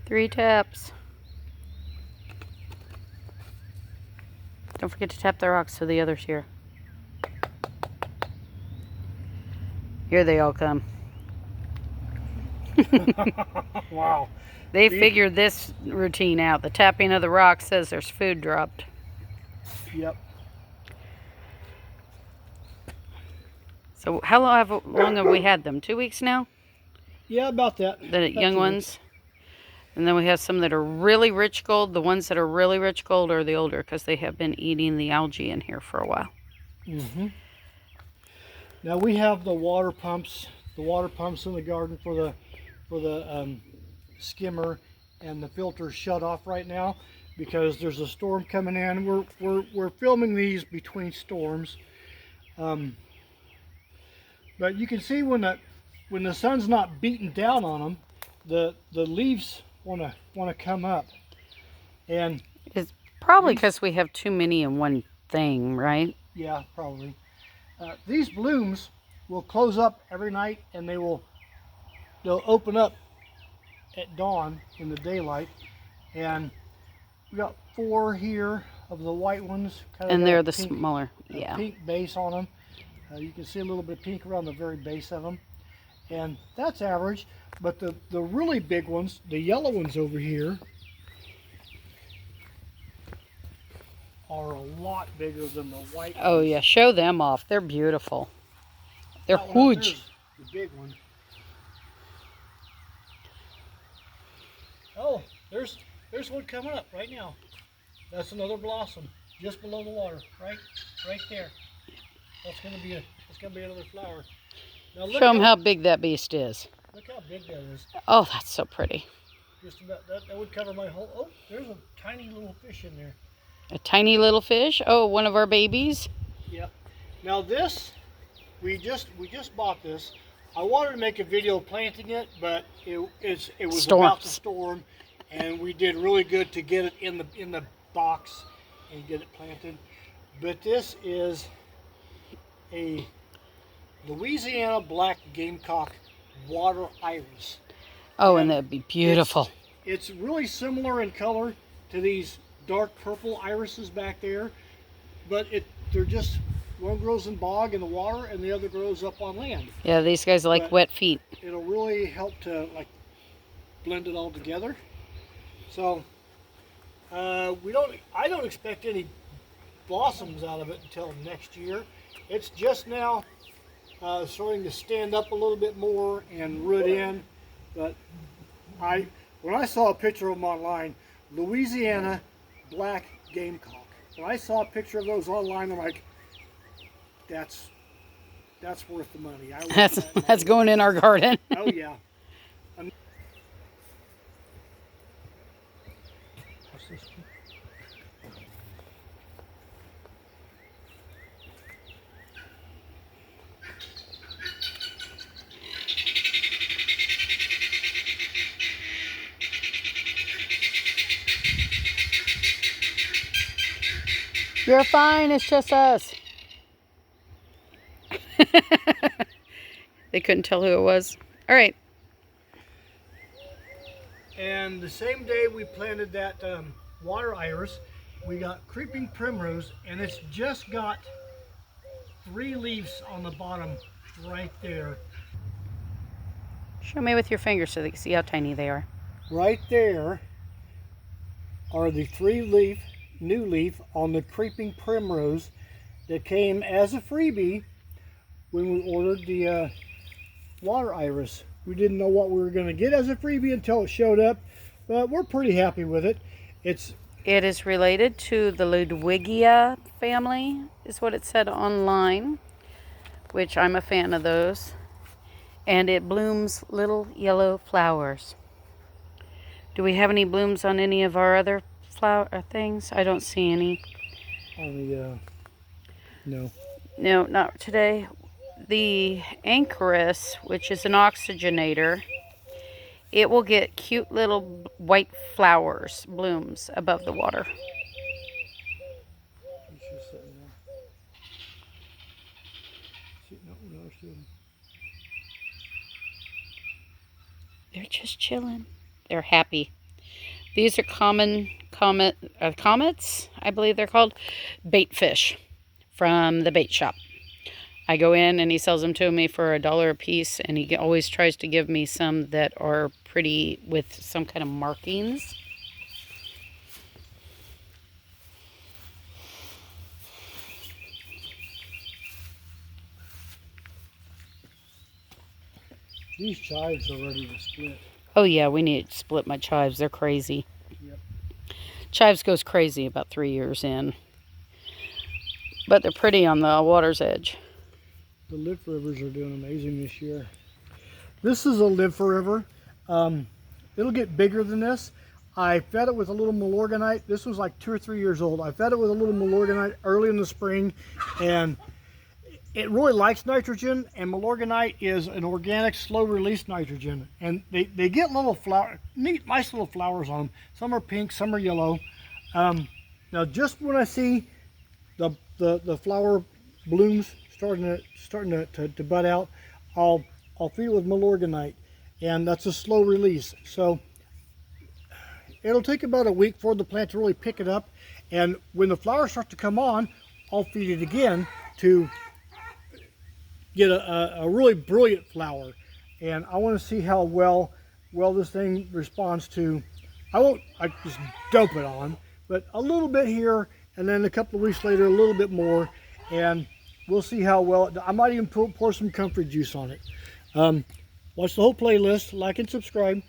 3 taps. Don't forget to tap the rocks so the others hear. Here they all come. Wow. They figured this routine out. The tapping of the rock says there's food dropped. Yep. So how long have we had them? 2 weeks now? Yeah, about that. The About young 2 ones? weeks. And then we have some that are really rich gold. The ones that are really rich gold are the older because they have been eating the algae in here for a while. Mm-hmm. Now we have the water pumps in the garden for the skimmer and the filter shut off right now because there's a storm coming in. We're filming these between storms, but you can see when the sun's not beating down on them, the leaves want to come up, and It's probably because we have too many in one thing, right? yeah, probably. These blooms will close up every night, and they'll open up at dawn in the daylight. And we got 4 here of the white ones, And they're the smaller, yeah. Pink base on them. You can see a little bit of pink around the very base of them, and that's average. But the really big ones, the yellow ones over here, are a lot bigger than the white ones. Oh yeah, show them off. They're beautiful. They're huge. The big one. Oh, there's one coming up right now. That's another blossom just below the water, right there. That's gonna be another flower. Now Show them how big that beast is. Look how big that is. Oh, that's so pretty. Just about that would cover my whole. Oh, there's a tiny little fish in there. A tiny little fish. Oh, one of our babies. Yep. Now this, we just bought this. I wanted to make a video planting it, but it was about to storm, and we did really good to get it in the box and get it planted. But this is a Louisiana black gamecock water iris. Oh, and that'd be beautiful. It's really similar in color to these dark purple irises back there, but they're just, one grows in bog in the water and the other grows up on land. Yeah, these guys are like wet feet. It'll really help to like blend it all together. So I don't expect any blossoms out of it until next year. It's just now starting to stand up a little bit more and root in. But when I saw a picture of them online, Louisiana black gamecock. When I saw a picture of those online, I'm like, that's worth the money. That's going in our garden. Oh yeah. You're fine, it's just us. They couldn't tell who it was. All right. And the same day we planted that water iris, we got creeping primrose, and it's just got 3 leaves on the bottom right there. Show me with your fingers so they can see how tiny they are. Right there are the 3 new leaf on the creeping primrose that came as a freebie when we ordered the water iris. We didn't know what we were going to get as a freebie until it showed up, but we're pretty happy with it. It is related to the Ludwigia family, is what it said online, which I'm a fan of those. And it blooms little yellow flowers. Do we have any blooms on any of our other flower things? I don't see any. No. No, not today. The anchorus, which is an oxygenator, it will get cute little white flowers, blooms above the water. They're just chilling. They're happy. These are comets, I believe they're called, bait fish from the bait shop. I go in and he sells them to me for $1 a piece, and he always tries to give me some that are pretty with some kind of markings. These chives are ready to split. Oh yeah, we need to split my chives. They're crazy. Yep. Chives goes crazy about 3 years in. But they're pretty on the water's edge. The live forevers are doing amazing this year. This is a live forever. It'll get bigger than this. I fed it with a little Milorganite. This was like 2 or 3 years old. I fed it with a little Milorganite early in the spring, and it really likes nitrogen, and Milorganite is an organic, slow-release nitrogen. And they get little nice little flowers on them. Some are pink, some are yellow. Now, just when I see the flower blooms starting to bud out, I'll feed it with Milorganite, and that's a slow release. So it'll take about a week for the plant to really pick it up, and when the flowers start to come on, I'll feed it again to get a really brilliant flower. And I want to see how well this thing responds to. I just dope it on, but a little bit here, and then a couple of weeks later a little bit more, and we'll see how well. I might even pour some comfrey juice on it. Watch the whole playlist, like and subscribe.